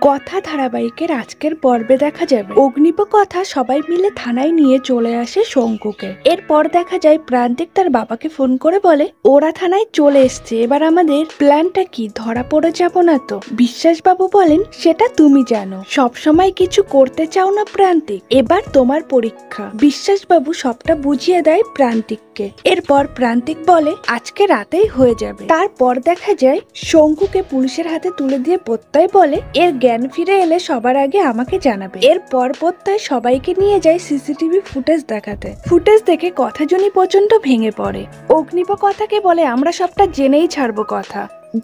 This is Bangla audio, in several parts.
কথা ধারাবাহিকের আজকের পর্বে দেখা যাবে অগ্নিপ কথা সবাই মিলে থানায় নিয়ে চলে আসে শঙ্কুকে। এরপর দেখা যায় প্রান্তিক তার বাবাকে ফোন করে বলে ওরা থানায় চলে এসছে, এবার আমাদের প্ল্যানটা কি, ধরা পড়ে যাব না তো? বিশ্বাসবাবু বলেন সেটা তুমি জানো, সব সময় কিছু করতে চাও না প্রান্তিক, এবার তোমার পরীক্ষা। বিশ্বাসবাবু সবটা বুঝিয়ে দেয় প্রান্তিককে। এরপর প্রান্তিক বলে আজকে রাতেই হয়ে যাবে। তারপর দেখা যায় শঙ্কুকে পুলিশের হাতে তুলে দিয়ে প্রত্যয় বলে এর জ্ঞান ফিরে এলে সবার আগে আমাকে জানাবে। এরপর প্রত্যয় সবাইকে নিয়ে যায় সিসিটিভি ফুটেজ দেখাতে। ফুটেজ দেখে কথাজনী প্রচন্ড ভেঙে পড়ে। অগ্নিপ কথাকে বলে আমরা সবটা জেনেই ছাড়বো কথা।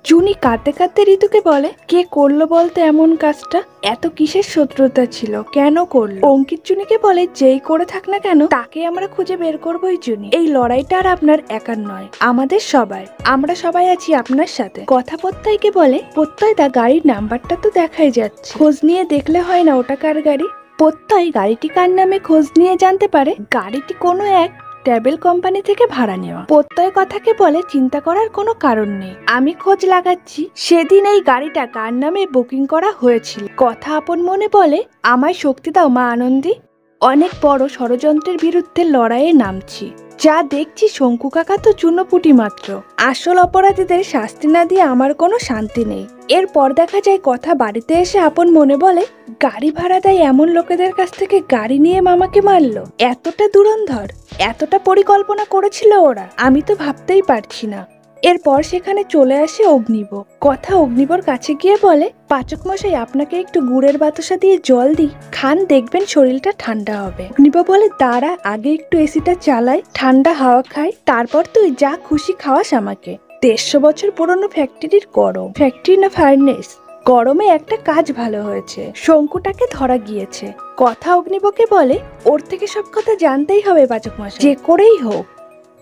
জুনি কাঁদতে কাঁদতে ঋতুকে বলে কে করলো বলতে এমন কাজটা, এত কিসের শত্রুতা ছিল, কেন করলো? অঙ্কিত জুনিকে বলে যেই করে থাক না কেন তাকে আমরা খুঁজে বের করবোই জুনি, এই লড়াইটা আর আপনার একার নয়, আমাদের সবাই, আমরা সবাই আছি আপনার সাথে। কথা প্রত্যয়কে বলে প্রত্যয় দা গাড়ির নাম্বারটা তো দেখাই যাচ্ছে, খোঁজ নিয়ে দেখলে হয় না ওটা কার গাড়ি? প্রত্যয় গাড়িটি কার নামে খোঁজ নিয়ে জানতে পারে গাড়িটি কোনো এক ট্রাভেল কোম্পানি থেকে ভাড়া নেওয়া। প্রত্যয় কথাকে বলে চিন্তা করার কোনো কারণ নেই, আমি খোঁজ লাগাচ্ছি সেদিন এই গাড়িটা কার নামে বুকিং করা হয়েছিল। কথা আপন মনে বলে আমায় শক্তি দাও মা আনন্দী, অনেক বড় ষড়যন্ত্রের বিরুদ্ধে লড়াইয়ে নামছি, যা দেখছি শঙ্কু কাকা তো চুনোপুটি মাত্র, আসল অপরাধীদের শাস্তি না দিয়ে আমার কোনো শান্তি নেই। এরপর দেখা যায় কথা বাড়িতে এসে আপন মনে বলে গাড়ি ভাড়া দেয় এমন লোকেদের কাছ থেকে গাড়ি নিয়ে মামাকে মারলো, এতটা দুরন্ধর, এতটা পরিকল্পনা করেছিল ওরা, আমি তো ভাবতেই পারছি না। এরপর সেখানে চলে আসে অগ্নিব। কথা অগ্নিবর কাছে গিয়ে বলে পাচক মশাই আপনাকে একটু গুড়ের বাতাসা দিয়ে জল দিই, খান দেখবেন শরীরটা ঠান্ডা হবে। অগ্নিব বলে দাঁড়া আগে একটু এসিটা চালাই, ঠান্ডা হাওয়া খাই, তারপর তুই যা খুশি খাওয়াস আমাকে। 150 বছর পুরনো ফ্যাক্টরির গরম, ফ্যাক্টরি না ফার্নেস, গরমে একটা কাজ ভালো হয়েছে, শঙ্কুটাকে ধরা গিয়েছে। কথা অগ্নিবকে বলে ওর থেকে সব কথা জানতেই হবে পাচক মশাই, যে করেই হোক।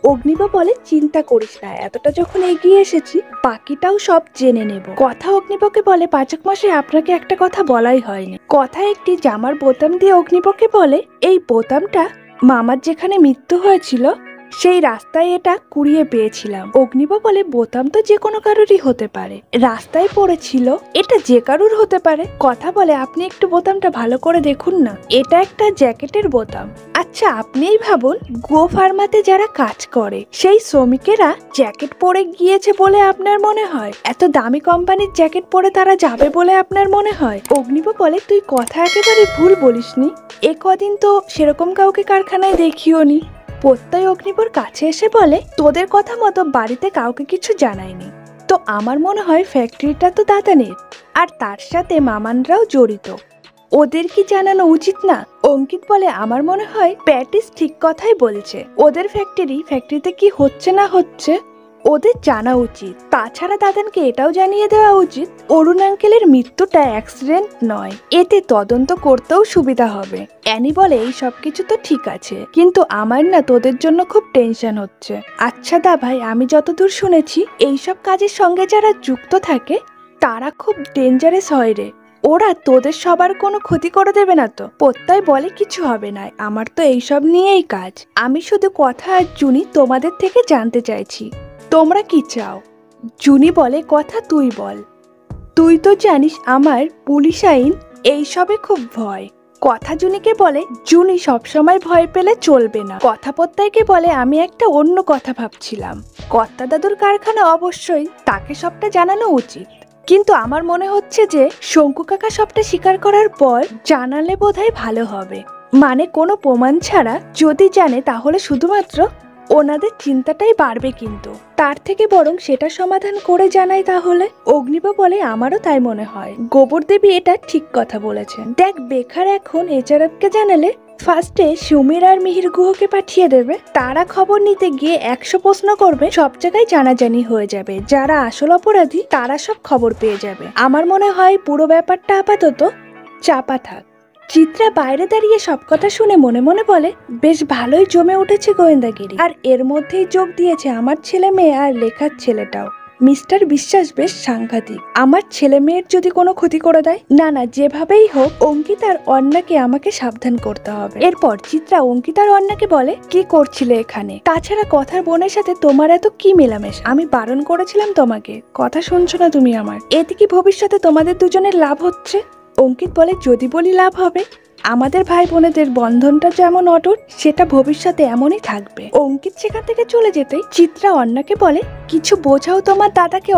অগ্নিব বলে চিন্তা করিস না, এতটা যখন এগিয়ে এসেছি বাকিটাও সব জেনে নেব। কথা অগ্নিবকে বলে পাচক মশাই আপনাকে একটা কথা বলাই হয়নি। কথা একটি জামার বোতাম দিয়ে অগ্নিবকে বলে এই বোতামটা মামার যেখানে মৃত্যু হয়েছিল সেই রাস্তায় এটা কুড়িয়ে পেয়েছিলাম। অগ্নিব বলে বোতাম তো যে কোনো কারোরই হতে পারে, রাস্তায় পড়েছিল, এটা যে কারুর হতে পারে। কথা বলে আপনি একটু বোতামটা ভালো করে দেখুন না, এটা একটা জ্যাকেটের বোতাম। আচ্ছা আপনিই ভাবুন গো ফার্মাতে যারা কাজ করে সেই শ্রমিকেরা জ্যাকেট পরে গিয়েছে বলে আপনার মনে হয়? এত দামি কোম্পানির জ্যাকেট পরে তারা যাবে বলে আপনার মনে হয়? অগ্নিব বলে তুই কথা একেবারে ভুল বলিসনি, এ কদিন তো সেরকম কাউকে কারখানায় দেখিও নি। প্রত্যয় অগ্নিবর কাছে এসে বলে তোদের কথা মতো বাড়িতে কাউকে কিছু জানায়নি তো আমার মনে হয় ফ্যাক্টরিটা তো দাদানের, আর তার সাথে মামানরাও জড়িত, ওদের কি জানানো উচিত না? অঙ্কিত বলে আমার মনে হয় প্যাটিস ঠিক কথাই বলছে, ওদের ফ্যাক্টরিতে কি হচ্ছে না হচ্ছে ওদের জানা উচিত। তাছাড়া দাদানকে এটাও জানিয়ে দেওয়া উচিত অরুণ আঙ্কেলের মৃত্যুটা অ্যাক্সিডেন্ট নয়, এতে তদন্ত করতেও সুবিধা হবে। অ্যানি বলে এই সবকিছু তো ঠিক আছে, কিন্তু আমার না তোদের জন্য খুব টেনশন হচ্ছে। আচ্ছা দা ভাই, আমি যতদূর শুনেছি এইসব কাজের সঙ্গে যারা যুক্ত থাকে তারা খুব ডেঞ্জারাস হয় রে, ওরা তোদের সবার কোনো ক্ষতি করে দেবে না তো? প্রত্যয় বলে কিছু হবে না, আমার তো এইসব নিয়েই কাজ, আমি শুধু কথা আর জুনি তোমাদের থেকে জানতে চাইছি তোমরা কি চাও। জুনি বলে কথা তুই বল, তুই তো জানিস আমার পুলিশ আইন এইসবে খুব ভয়। কথা জুনিকে বলে জুনি সবসময় ভয় পেলে চলবে না। কথা প্রত্যয়কে বলে আমি একটা অন্য কথা ভাবছিলাম, কর্তা দাদুর কারখানা অবশ্যই তাকে সবটা জানানো উচিত, কিন্তু আমার মনে হচ্ছে যে শঙ্কু কাকা সবটা স্বীকার করার পর জানালে বোধহয় ভালো হবে, মানে কোনো প্রমাণ ছাড়া যদি জানে তাহলে শুধুমাত্র ওনাদের চিন্তাটাই বাড়বে, কিন্তু তার থেকে বরং সেটা সমাধান করে জানাই তাহলে। অগ্নিব বলে আমারও তাই মনে হয়, গোবর দেবী এটা ঠিক কথা বলেছেন। দেখ বেকার এখন এচআরএফকে জানালে ফার্স্টে সুমির আর মিহির গুহকে পাঠিয়ে দেবে, তারা খবর নিতে গিয়ে 100 প্রশ্ন করবে, সব জায়গায় জানাজানি হয়ে যাবে, যারা আসল অপরাধী তারা সব খবর পেয়ে যাবে। আমার মনে হয় পুরো ব্যাপারটা আপাতত চাপা থাক। চিত্রা বাইরে দাঁড়িয়ে সব কথা শুনে মনে মনে বলে বেশ ভালোই জমে উঠেছে গোয়েন্দাগিরি, আর এর মধ্যেই যোগ দিয়েছে আমার ছেলে মেয়ে আর লেখার ছেলেটাও। মিস্টার বিশ্বাস বেশ সাংঘাতিক, আমার ছেলে মেয়ের যদি কোনো ক্ষতি করে দেয়, না না যেভাবেই হোক অঙ্কিত আর অন্নাকে আমাকে সাবধান করতে হবে। এরপর চিত্রা অঙ্কিত আর অন্নাকে বলে কি করছিলে এখানে, তাছাড়া কথার বোনের সাথে তোমার এত কি মেলামেশা, আমি বারণ করেছিলাম তোমাকে, কথা শুনছো না তুমি আমার, এতে কি ভবিষ্যতে তোমাদের দুজনের লাভ হচ্ছে? অঙ্কিত বলে যদি বলি লাভ হবে, আমাদের ভাই বোনেদের বন্ধনটা যেমন অটুট সেটা ভবিষ্যতে এমনই থাকবে। অঙ্কিত সেখান থেকে চলে যেতেই চিত্রা অর্ণাকে বলে কিছু বোঝাও তোমার দাদাকে।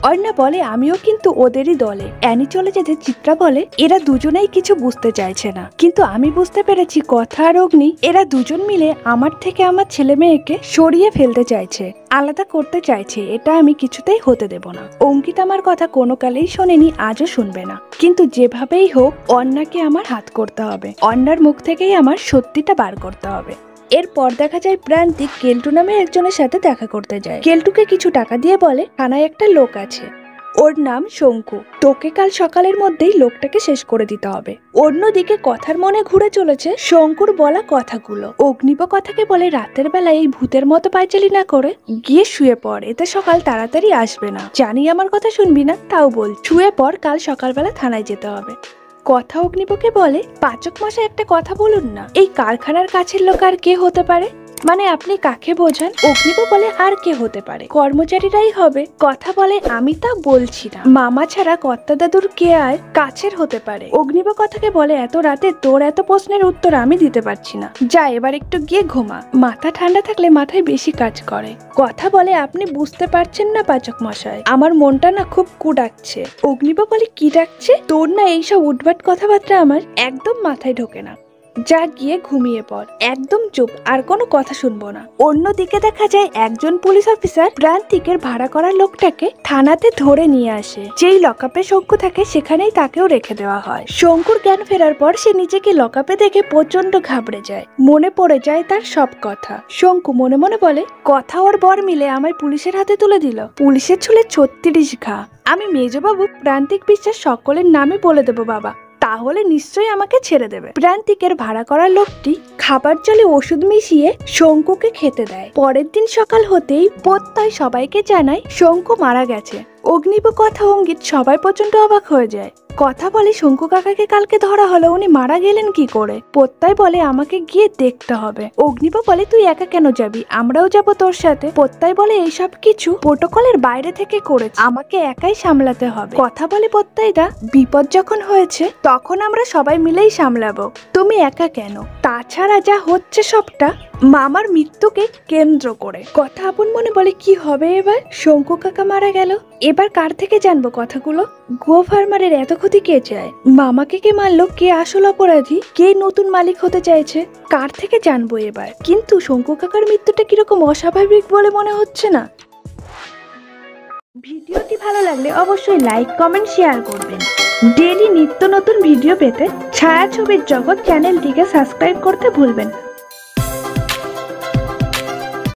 অর্ণা বলে আমিও কিন্তু ওদেরই দলে। অ্যানি চলে যেতে চিত্রা বলে এরা দুজনেই কিছু বুঝতে চাইছে না, কিন্তু আমি বুঝতে পেরেছি কথা আর অগ্নি এরা দুজন মিলে আমার থেকে আমার ছেলে মেয়েকে সরিয়ে ফেলতে চাইছে, আলাদা করতে চাইছে। এটা আমি কিছুতেই হতে দেব না। অঙ্কিত আমার কথা কোনো কালেই শোনেনি, আজও শুনবে না, কিন্তু যেভাবেই হোক অর্ণাকে আমার হাত করতে হবে। অর্ণার মুখ থেকেই আমার সত্যিটা বার করতে হবে। এরপর দেখা যায় প্রান্তিক কেলটু নামে একজনের সাথে দেখা করতে যায়। কেলটুকে কিছু টাকা দিয়ে বলে থানায় একটা লোক আছে, ওর নাম শঙ্কু, তোকে কাল সকালের মধ্যেই লোকটাকে শেষ করে দিতে হবে। অন্যদিকে কথার মনে ঘুরে চলেছে শঙ্কুর বলা কথাগুলো। অগ্নিব কথাকে বলে রাতের বেলা এই ভূতের মতো পায়চালি না করে গিয়ে শুয়ে পড়, এতে সকাল তাড়াতাড়ি আসবে না। জানি আমার কথা শুনবি না, তাও বল শুয়ে পড়, কাল সকালবেলা থানায় যেতে হবে। কথা অগ্নিবকে বলে পাচক মশাই একটা কথা বলুন না, এই কারখানার কাছের লোক আর কে হতে পারে? মানে আপনি কাকে বোঝান? অগ্নিব বলে আর কে হতে পারে, কর্মচারীরাই হবে। কথা বলে আমি তা বলছি না, মামা ছাড়া কর্তা দাদুর কে আর কাছের হতে পারে? অগ্নিব কথাকে বলে এত রাতে তোর এত প্রশ্নের উত্তর আমি দিতে পারছি না, যা এবার একটু গিয়ে ঘুমা, মাথা ঠান্ডা থাকলে মাথায় বেশি কাজ করে। কথা বলে আপনি বুঝতে পারছেন না পাচক মশাই, আমার মনটা না খুব ডাকছে। অগ্নিব বলে কি ডাকছে? তোর না এইসব উদ্ভট কথাবার্তা আমার একদম মাথায় ঢোকে না, যা গিয়ে ঘুমিয়ে পড়, একদম চুপ, আর কোনো কথা শুনবো না। অন্যদিকে দেখা যায় একজন পুলিশ অফিসার প্রান্তিকের ভাড়া করা লোকটাকে থানাতে ধরে নিয়ে আসে। যেই লকআপে শঙ্কু থাকে সেখানেই তাকেও রেখে দেওয়া হয়। শঙ্কুর জ্ঞান ফেরার পর সে নিজেকে লকআপে দেখে প্রচন্ড ঘাবড়ে যায়, মনে পড়ে যায় তার সব কথা। শঙ্কু মনে মনে বলে কথা ওর বর মিলে আমায় পুলিশের হাতে তুলে দিল, পুলিশের ছুলে 36 ঘা। আমি মেজবাবু প্রান্তিক বিশ্বাস সকলের নামে বলে দেবো বাবা, তাহলে নিশ্চয়ই আমাকে ছেড়ে দেবে। প্রান্তিকের ভাড়া করা লোকটি খাবার জলে ওষুধ মিশিয়ে শঙ্কুকে খেতে দেয়। পরের দিন সকাল হতেই প্রত্যয় সবাইকে জানায় শঙ্কু মারা গেছে। অগ্নিব কথা অঙ্কিত সবাই প্রচন্ড অবাক হয়ে যায়। কথা বলে শঙ্কু কাকাকে কালকে ধরা হলো, উনি মারা গেলেন কি করে? প্রত্যয় বলে আমাকে গিয়ে দেখতে হবে। অগ্নিব বলে তুই একা কেন যাবি, আমরাও যাব তোর সাথে। প্রত্যয় বলে এইসব কিছু প্রোটোকলের বাইরে থেকে করেছে, আমাকে একাই সামলাতে হবে। কথা বলে প্রত্যয়দা বিপদ যখন হয়েছে তখন আমরা সবাই মিলেই সামলাবো, তুমি একা কেন? তাছাড়া যা হচ্ছে সবটা মামার মৃত্যুকে কেন্দ্র করে। কথা আপন মনে বলে কি হবে এবার? শঙ্কু কাকা মারা গেল, এবার কার থেকে জানবো কথাগুলো? গো ফার্মারের এত ক্ষতি কে চায়? মামাকে কে মারলো? কে আসল অপরাধী? কে নতুন মালিক হতে চাইছে? কার থেকে জানবো এবার? কিন্তু শঙ্কু কাকার মৃত্যুটা কিরকম অস্বাভাবিক বলে মনে হচ্ছে না? ভিডিওটি ভালো লাগলে অবশ্যই লাইক কমেন্ট শেয়ার করবেন। ডেইলি নিত্য নতুন ভিডিও পেতে ছায়াছবির জগৎ চ্যানেলটিকে সাবস্ক্রাইব করতে ভুলবেন না।